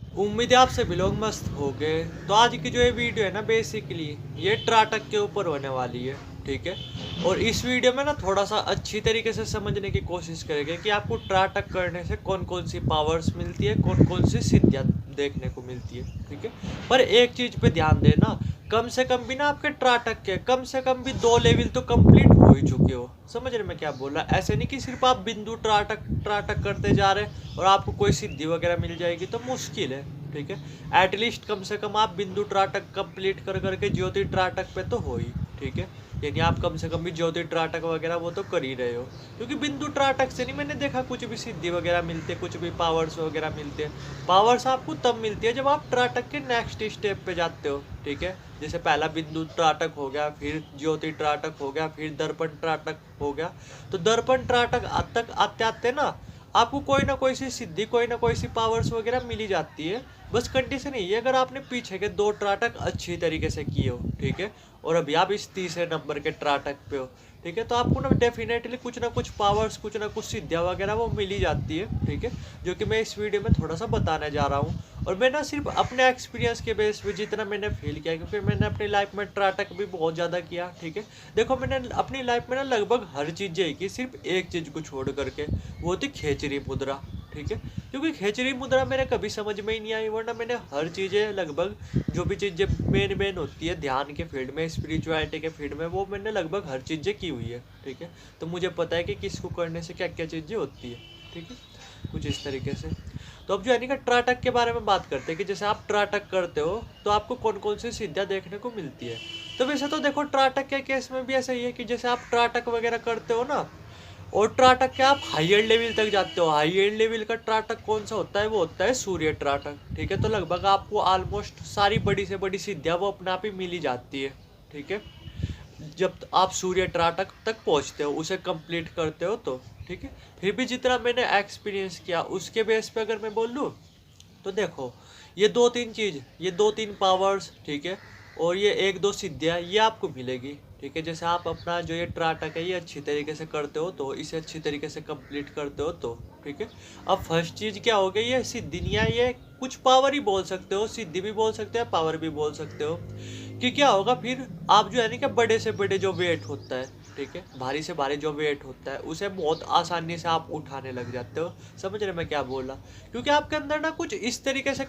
उम्मीद है आप सभी लोग मस्त हो गए। तो आज की जो ये वीडियो है ना, बेसिकली ये ट्राटक के ऊपर होने वाली है। ठीक है। और इस वीडियो में ना थोड़ा सा अच्छी तरीके से समझने की कोशिश करेंगे कि आपको ट्राटक करने से कौन कौन सी पावर्स मिलती है, कौन कौन सी सिद्धियाँ देखने को मिलती है। ठीक है। पर एक चीज़ पे ध्यान देना, कम से कम भी ना आपके ट्राटक के कम से कम भी 2 लेवल तो कंप्लीट हो ही चुके हो। समझ रहे मैं क्या बोल रहा? ऐसे नहीं कि सिर्फ आप बिंदु ट्राटक ट्राटक करते जा रहे और आपको कोई सिद्धि वगैरह मिल जाएगी, तो मुश्किल है। ठीक है। एटलीस्ट कम से कम आप बिंदु ट्राटक कंप्लीट कर करके ज्योति ट्राटक पे तो हो ही। ठीक है। यानी आप कम से कम भी ज्योति ट्राटक वगैरह वो तो कर ही रहे हो, क्योंकि बिंदु ट्राटक से नहीं मैंने देखा कुछ भी सिद्धि वगैरह मिलते, कुछ भी पावर्स वगैरह मिलते हैं। पावर्स आपको तब मिलती है जब आप ट्राटक के नेक्स्ट स्टेप पे जाते हो। ठीक है। जैसे पहला बिंदु ट्राटक हो गया, फिर ज्योति ट्राटक हो गया, फिर दर्पण ट्राटक हो गया। तो दर्पण ट्राटक तक आते आते ना आपको कोई ना कोई सी सिद्धि, कोई ना कोई सी पावर्स वगैरह मिली जाती है। बस कंडीशन यही है, अगर आपने पीछे के 2 ट्राटक अच्छी तरीके से किए हो, ठीक है, और अभी आप इस तीसरे नंबर के ट्राटक पे हो, ठीक है, तो आपको ना डेफिनेटली कुछ ना कुछ पावर्स, कुछ ना कुछ सिद्धियाँ वगैरह वो मिली जाती है। ठीक है। जो कि मैं इस वीडियो में थोड़ा सा बताने जा रहा हूँ। और मैं ना सिर्फ अपने एक्सपीरियंस के बेस पे जितना मैंने फील किया, क्योंकि मैंने अपनी लाइफ में ट्राटक भी बहुत ज़्यादा किया। ठीक है। देखो मैंने अपनी लाइफ में ना लगभग हर चीज़ें की, सिर्फ एक चीज़ को छोड़ करके, वो थी खेचरी मुद्रा। ठीक है। क्योंकि खेचरी मुद्रा मेरे कभी समझ में ही नहीं आई, वरना मैंने हर चीज़ें लगभग, जो भी चीज़ें मेन मेन होती है ध्यान के फील्ड में, स्पिरिचुअलिटी के फील्ड में, वो मैंने लगभग हर चीज़ें की हुई है। ठीक है। तो मुझे पता है कि किसको करने से क्या क्या चीज़ें होती है। ठीक है। कुछ इस तरीके से। तो अब जो है ना ट्राटक के बारे में बात करते हैं कि जैसे आप ट्राटक करते हो तो आपको कौन कौन सी सिद्धियाँ देखने को मिलती है। तो वैसे तो देखो ट्राटक के केस में भी ऐसा ही है कि जैसे आप ट्राटक वगैरह करते हो ना, और ट्राटक के आप हाइयर लेवल तक जाते हो। हाइयर लेवल का ट्राटक कौन सा होता है? वो होता है सूर्य ट्राटक। ठीक है। तो लगभग आपको ऑलमोस्ट सारी बड़ी से बड़ी सिद्धियाँ वो अपने आप ही मिल ही जाती है। ठीक है। जब आप सूर्य ट्राटक तक पहुंचते हो, उसे कंप्लीट करते हो तो। ठीक है। फिर भी जितना मैंने एक्सपीरियंस किया उसके बेस पे अगर मैं बोल लूँ, तो देखो ये 2-3 चीज़, ये 2-3 पावर्स, ठीक है, और ये 1-2 सिद्धियाँ ये आपको मिलेगी। ठीक है। जैसे आप अपना जो ये ट्राटक है ये अच्छी तरीके से करते हो तो, इसे अच्छी तरीके से कंप्लीट करते हो तो। ठीक है। अब फर्स्ट चीज़ क्या हो गई, ये सिद्धि नहीं है, ये कुछ पावर ही बोल सकते हो, सिद्धि भी बोल सकते हो, पावर भी बोल सकते हो। कि क्या होगा फिर, आप जो है ना कि बड़े से बड़े जो वेट होता है, ठीक है, भारी से भारी जो वेट होता है, उसे बहुत आसानी से आप उठाने लग जाते हो। समझ रहे मैं क्या बोला? क्योंकि आपके अंदर ना कुछ इस तरीके से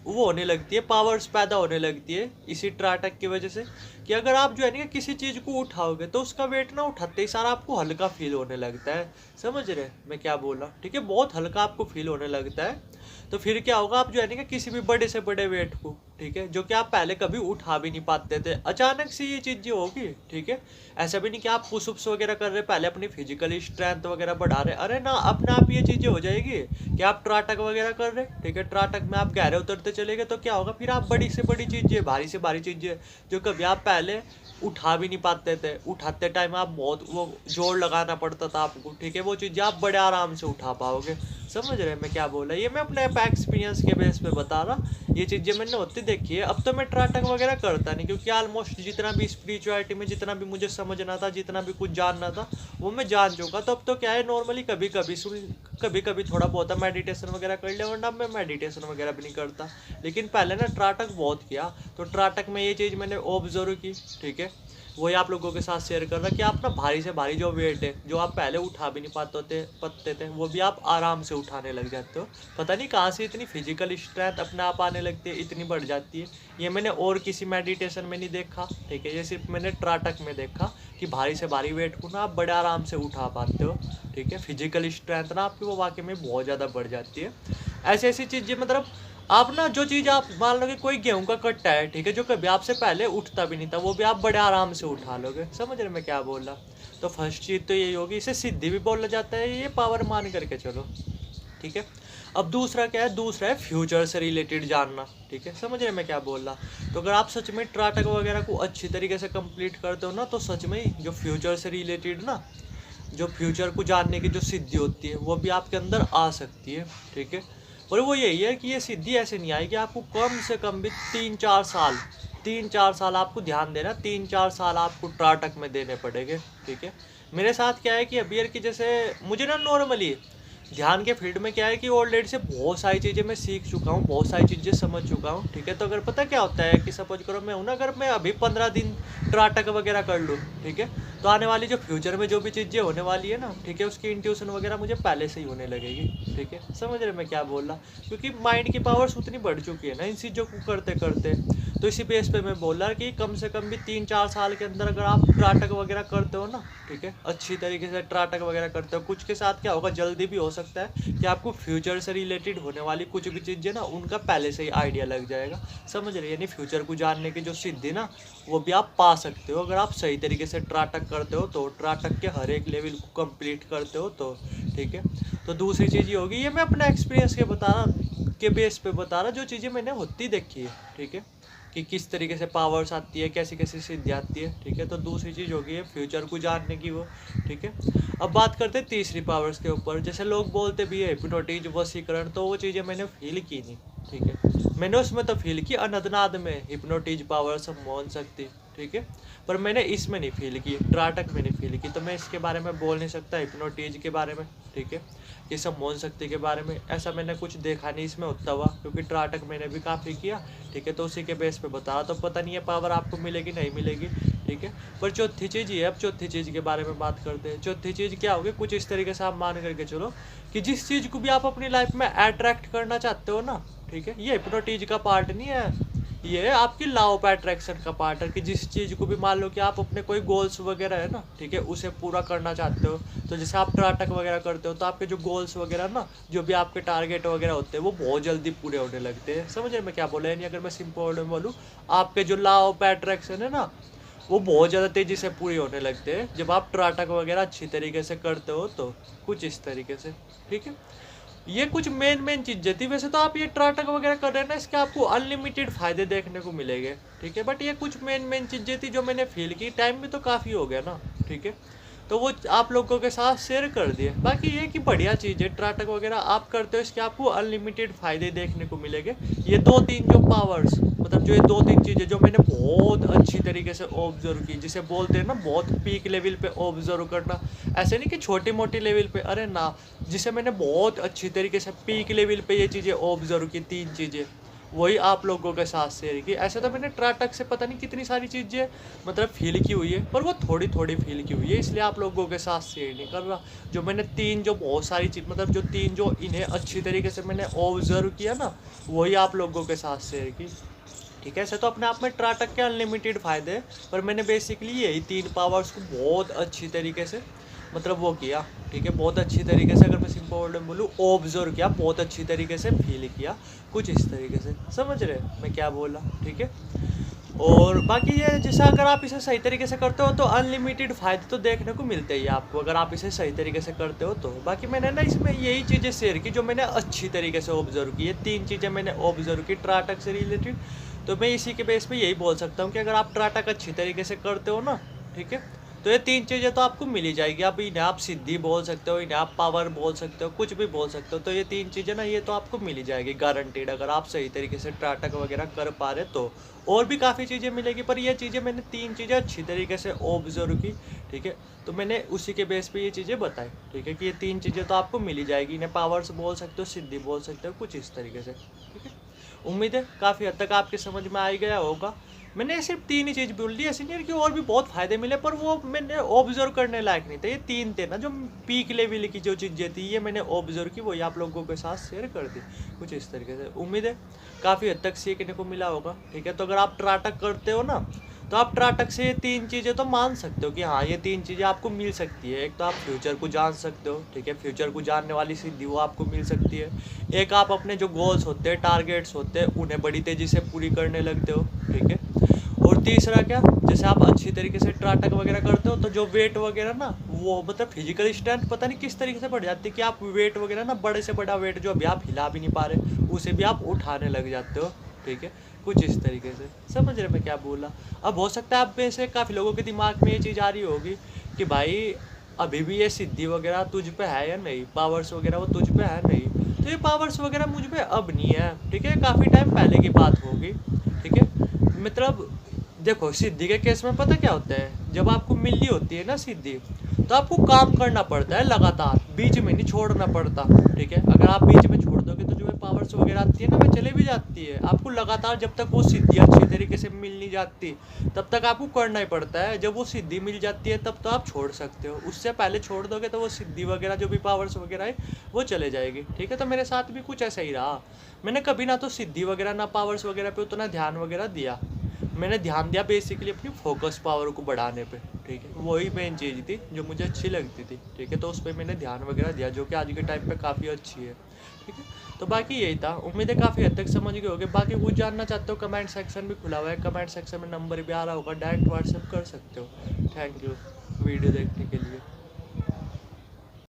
वो होने लगती है, पावर्स पैदा होने लगती है इसी ट्राटक की वजह से, कि अगर आप जो है ना किसी चीज़ को उठाओगे तो उसका वेट ना उठाते ही सारा आपको हल्का फील होने लगता है। समझ रहे मैं क्या बोला? ठीक है। बहुत हल्का आपको फील होने लगता है। तो फिर क्या होगा, आप जो है ना किसी भी बड़े से बड़े वेट को, ठीक है, जो कि आप पहले कभी उठा भी नहीं पाते थे, अचानक से ये चीज़ें होगी। ठीक है। ऐसा भी नहीं कि आप पुशअप्स वगैरह कर रहे, पहले अपनी फिजिकल स्ट्रेंथ वगैरह बढ़ा रहे, अरे ना, अपने आप ये चीज़ें हो जाएगी कि आप ट्राटक वगैरह कर रहे। ठीक है। ट्राटक में आप गहरे उतरते चले गए तो क्या होगा फिर, आप बड़ी से बड़ी चीज़ें, भारी से भारी चीज़ें जो कभी आप पहले उठा भी नहीं पाते थे, उठाते टाइम आप बहुत वो जोर लगाना पड़ता था आपको, ठीक है, वो चीज़ें आप बड़े आराम से उठा पाओगे। समझ रहे मैं क्या बोला? ये मैं अपने एक्सपीरियंस के बेस पे बता रहा, ये चीज़ें मैंने होती देखी है। अब तो मैं ट्राटक वगैरह करता नहीं, क्योंकि ऑलमोस्ट जितना भी स्पिरिचुअलिटी में जितना भी मुझे समझना था, जितना भी कुछ जानना था, वो मैं जान चुका। तो अब तो क्या है, नॉर्मली कभी कभी कभी कभी थोड़ा बहुत मेडिटेशन वगैरह कर लिया, वरना मैं मेडिटेशन वगैरह भी नहीं करता। लेकिन पहले ना ट्राटक बहुत किया, तो ट्राटक में ये चीज़ मैंने ऑब्जर्व की। ठीक है। वही आप लोगों के साथ शेयर कर रहा कि आप ना भारी से भारी जो वेट है, जो आप पहले उठा भी नहीं पाते थे, वो भी आप आराम से उठाने लग जाते हो। पता नहीं कहाँ से इतनी फिजिकल स्ट्रेंथ अपने आप आने लगती है, इतनी बढ़ जाती है। ये मैंने और किसी मेडिटेशन में नहीं देखा। ठीक है। ये सिर्फ मैंने ट्राटक में देखा कि भारी से भारी वेट को ना आप बड़े आराम से उठा पाते हो। ठीक है। फिजिकल स्ट्रेंथ ना आपकी वो वाकई में बहुत ज़्यादा बढ़ जाती है। ऐसी ऐसी चीज़ें, मतलब आप ना जो चीज़, आप मान लो कि कोई गेहूं का कट्टा है, ठीक है, जो कभी आपसे पहले उठता भी नहीं था, वो भी आप बड़े आराम से उठा लोगे। समझ रहे मैं क्या बोल रहा? तो फर्स्ट चीज़ तो यही होगी, इसे सिद्धि भी बोला जाता है, ये पावर मान करके चलो। ठीक है। अब दूसरा क्या है? दूसरा है फ्यूचर से रिलेटेड जानना। ठीक है। समझ रहे मैं क्या बोल रहा? तो अगर आप सच में ट्राटक वगैरह को अच्छी तरीके से कंप्लीट करते हो ना, तो सच में ही जो फ्यूचर से रिलेटेड ना, जो फ्यूचर को जानने की जो सिद्धि होती है, वो भी आपके अंदर आ सकती है। ठीक है। और वो यही है कि ये सिद्धि ऐसे नहीं आएगी, आपको कम से कम भी 3-4 साल, 3-4 साल आपको ध्यान देना, 3-4 साल आपको ट्राटक में देने पड़ेंगे। ठीक है। मेरे साथ क्या है कि अभी यार की जैसे मुझे ना नॉर्मली ध्यान के फील्ड में क्या है कि ऑलरेडी से बहुत सारी चीज़ें मैं सीख चुका हूँ, बहुत सारी चीज़ें समझ चुका हूँ, ठीक है। तो अगर पता क्या होता है कि सपोज करो मैं हूँ ना, अगर मैं अभी 15 दिन ट्राटक वगैरह कर लूँ, ठीक है, तो आने वाली जो फ्यूचर में जो भी चीज़ें होने वाली है ना, ठीक है, उसकी इंट्यूशन वगैरह मुझे पहले से ही होने लगेगी, ठीक है। समझ रहे मैं क्या बोल रहा, क्योंकि माइंड की पावर्स उतनी बढ़ चुकी है ना इन चीज़ों को करते करते। तो इसी बेस पे मैं बोल रहा कि कम से कम भी 3-4 साल के अंदर अगर आप ट्राटक वगैरह करते हो ना, ठीक है, अच्छी तरीके से ट्राटक वगैरह करते हो, कुछ के साथ क्या होगा, जल्दी भी हो सकता है कि आपको फ्यूचर से रिलेटेड होने वाली कुछ भी चीज़ें ना उनका पहले से ही आइडिया लग जाएगा। समझ रहे, यानी फ्यूचर को जानने की जो सिद्धि ना, वो भी आप पा सकते हो अगर आप सही तरीके से ट्राटक करते हो, तो ट्राटक के हर एक लेवल को कंप्लीट करते हो तो, ठीक है। तो दूसरी चीज़ ये होगी, ये मैं अपना एक्सपीरियंस के बेस पे बता रहा, जो चीज़ें मैंने होती देखी है, ठीक है, कि किस तरीके से पावर्स आती है, कैसी कैसी सिद्धि आती है, ठीक है। तो दूसरी चीज़ होगी है फ्यूचर को जानने की वो, ठीक है। अब बात करते हैं तीसरी पावर्स के ऊपर। जैसे लोग बोलते भी है हिप्नोटिज, वशीकरण, तो वो चीज़ें मैंने फील की नहीं, ठीक है। मैंने उसमें तो फील की अनंतनाद में हिप्नोटिज पावर्स, मोहन शक्ति, ठीक है, पर मैंने इसमें नहीं फील की, ट्राटक में नहीं फील की। तो मैं इसके बारे में बोल नहीं सकता हिप्नोटिज के बारे में, ठीक है, ये सब मोहन शक्ति के बारे में ऐसा मैंने कुछ देखा नहीं इसमें होता हुआ, क्योंकि ट्राटक मैंने भी काफ़ी किया, ठीक है। तो उसी के बेस पे बता, तो पता नहीं है पावर आपको मिलेगी नहीं मिलेगी, ठीक है। पर चौथी चीज़ ये, अब चौथी चीज़ के बारे में बात करते हैं। चौथी चीज़ क्या होगी, कुछ इस तरीके से आप मान करके चलो कि जिस चीज़ को भी आप अपनी लाइफ में अट्रैक्ट करना चाहते हो ना, ठीक है, ये हिप्नोटिज का पार्ट नहीं है, ये आपकी लॉ ऑफ अट्रैक्शन का पार्ट है। कि जिस चीज़ को भी मान लो कि आप अपने कोई गोल्स वगैरह है ना, ठीक है, उसे पूरा करना चाहते हो, तो जैसे आप ट्राटक वगैरह करते हो तो आपके जो गोल्स वगैरह ना, जो भी आपके टारगेट वगैरह होते हैं, वो बहुत जल्दी पूरे होने लगते हैं। समझ रहे मैं क्या बोला, यानी अगर मैं सिंपल वर्ड में बोलूँ, आपके जो लॉ ऑफ अट्रैक्शन है ना, वो बहुत ज़्यादा तेज़ी से पूरे होने लगते हैं जब आप ट्राटक वगैरह अच्छी तरीके से करते हो तो, कुछ इस तरीके से, ठीक है। ये कुछ मेन चीज़ें थी। वैसे तो आप ये ट्राटक वगैरह कर रहे हैं ना, इसके आपको अनलिमिटेड फायदे देखने को मिलेंगे, ठीक है, बट ये कुछ मेन चीज़ें थी जो मैंने फील की। टाइम भी तो काफ़ी हो गया ना, ठीक है, तो वो आप लोगों के साथ शेयर कर दिए। बाकी ये कि बढ़िया चीज़ है, ट्राटक वगैरह आप करते हो, इसके आपको अनलिमिटेड फायदे देखने को मिलेंगे। ये 2-3 जो पावर्स, मतलब जो ये 2-3 चीज़ें जो मैंने बहुत अच्छी तरीके से ऑब्जर्व की, जिसे बोलते हैं ना बहुत पीक लेवल पे ऑब्जर्व करना, ऐसे नहीं कि छोटी मोटी लेवल पे, अरे ना, जिसे मैंने बहुत अच्छी तरीके से पीक लेवल पे ये चीज़ें ऑब्जर्व की, 3 चीज़ें, वही आप लोगों के साथ शेयर की। ऐसे तो मैंने ट्राटक से पता नहीं कितनी सारी चीज़ें मतलब फील की हुई है, पर वो थोड़ी थोड़ी फील की हुई है, इसलिए आप लोगों के साथ शेयर नहीं कर रहा। जो मैंने 3 जो बहुत सारी चीज़, मतलब जो 3 जो इन्हें अच्छी तरीके से मैंने ऑब्जर्व किया ना, वही आप लोगों के साथ शेयर की, ठीक है। ऐसे तो अपने आप में ट्राटक के अनलिमिटेड फायदे हैं, पर मैंने बेसिकली यही 3 पावर्स को बहुत अच्छी तरीके से मतलब वो किया, ठीक है, बहुत अच्छी तरीके से, अगर मैं सिंपल वर्ड में बोलूँ, ऑब्जर्व किया, बहुत अच्छी तरीके से फील किया, कुछ इस तरीके से। समझ रहे मैं क्या बोला, ठीक है। और बाकी ये जैसा अगर आप इसे सही तरीके से करते हो तो अनलिमिटेड फायदे तो देखने को मिलते ही आपको, अगर आप इसे सही तरीके से करते हो तो। बाकी मैंने ना इसमें यही चीज़ें शेयर की जो मैंने अच्छी तरीके से ऑब्जर्व की, ये 3 चीज़ें मैंने ऑब्जर्व की ट्राटक से रिलेटेड। तो मैं इसी के बेस पे यही बोल सकता हूँ कि अगर आप ट्राटक अच्छी तरीके से करते हो ना, ठीक है, तो ये 3 चीज़ें तो आपको मिल ही जाएगी। आप इन्हें आप सिद्धि बोल सकते हो, इन्हें आप पावर बोल सकते हो, कुछ भी बोल सकते हो। तो ये 3 चीज़ें ना, ये तो आपको मिल ही जाएगी गारंटीड, अगर आप सही तरीके से ट्राटक वगैरह कर पा रहे तो। और भी काफ़ी चीज़ें मिलेगी, पर ये चीज़ें मैंने 3 चीज़ें अच्छी तरीके से ऑब्जर्व की, ठीक है। तो मैंने उसी के बेस पे ये चीज़ें बताई, ठीक है, कि ये 3 चीज़ें तो आपको मिल ही जाएगी। इन्हें पावर्स बोल सकते हो, सिद्धि बोल सकते हो, कुछ इस तरीके से, ठीक है। उम्मीद है काफ़ी हद तक आपके समझ में आ ही गया होगा। मैंने सिर्फ 3 ही चीज़ बोल दी, ऐसे नहीं है कि और भी बहुत फ़ायदे मिले, पर वो मैंने ऑब्जर्व करने लायक नहीं थे। ये 3 थे ना जो पीक लेवल की जो चीज़ें थी, ये मैंने ऑब्जर्व की, वही आप लोगों के साथ शेयर कर दी, कुछ इस तरीके से। उम्मीद है काफ़ी हद तक सीखने को मिला होगा, ठीक है। तो अगर आप ट्राटक करते हो ना, तो आप ट्राटक से ये 3 चीज़ें तो मान सकते हो कि हाँ, ये 3 चीज़ें आपको मिल सकती है। एक तो आप फ्यूचर को जान सकते हो, ठीक है, फ्यूचर को जानने वाली सिद्धि वो आपको मिल सकती है। एक आप अपने जो गोल्स होते हैं, टारगेट्स होते हैं, उन्हें बड़ी तेज़ी से पूरी करने लगते हो, ठीक है। और तीसरा क्या, जैसे आप अच्छी तरीके से ट्राटक वगैरह करते हो तो जो वेट वगैरह ना, वो मतलब फिजिकल स्ट्रेंथ पता नहीं किस तरीके से बढ़ जाती है कि आप वेट वगैरह ना, बड़े से बड़ा वेट जो अभी आप हिला भी नहीं पा रहे, उसे भी आप उठाने लग जाते हो, ठीक है, कुछ इस तरीके से। समझ रहे मैं क्या बोला। अब हो सकता है आप में से काफ़ी लोगों के दिमाग में ये चीज़ आ रही होगी कि भाई अभी भी ये सिद्धि वगैरह तुझ पे है या नहीं, पावर्स वगैरह वो तुझ पे है नहीं। तो ये पावर्स वगैरह मुझ पे अब नहीं है, ठीक है, काफ़ी टाइम पहले की बात होगी, ठीक है। मतलब देखो सिद्धि के केस में पता क्या होता है, जब आपको मिलनी होती है ना सिद्धि, तो आपको काम करना पड़ता है लगातार, बीच में नहीं छोड़ना पड़ता। ठीक है, अगर आप बीच में छोड़ दोगे तो जो है पावर्स वगैरह आती है ना, वो चले भी जाती है। आपको लगातार जब तक वो सिद्धि अच्छी तरीके से मिल नहीं जाती तब तक आपको करना ही पड़ता है। जब वो सिद्धि मिल जाती है तब तो आप छोड़ सकते हो, उससे पहले छोड़ दोगे तो वो सिद्धि वगैरह जो भी पावर्स वगैरह है वो चले जाएगी। ठीक है, तो मेरे साथ भी कुछ ऐसा ही रहा। मैंने कभी ना तो सिद्धि वगैरह ना पावर्स वगैरह पे उतना ध्यान वगैरह दिया। मैंने ध्यान दिया बेसिकली अपनी फोकस पावर को बढ़ाने पे। ठीक है, वही मेन चीज़ थी जो मुझे अच्छी लगती थी। ठीक है, तो उस पर मैंने ध्यान वगैरह दिया, जो कि आज के टाइम पे काफ़ी अच्छी है। ठीक है, तो बाकी यही था। उम्मीद है काफ़ी हद तक समझ गए होगे। बाकी कुछ जानना चाहते हो कमेंट सेक्शन भी खुला हुआ है, कमेंट सेक्शन में नंबर भी आ रहा होगा, डायरेक्ट व्हाट्सएप कर सकते हो। थैंक यू वीडियो देखने के लिए।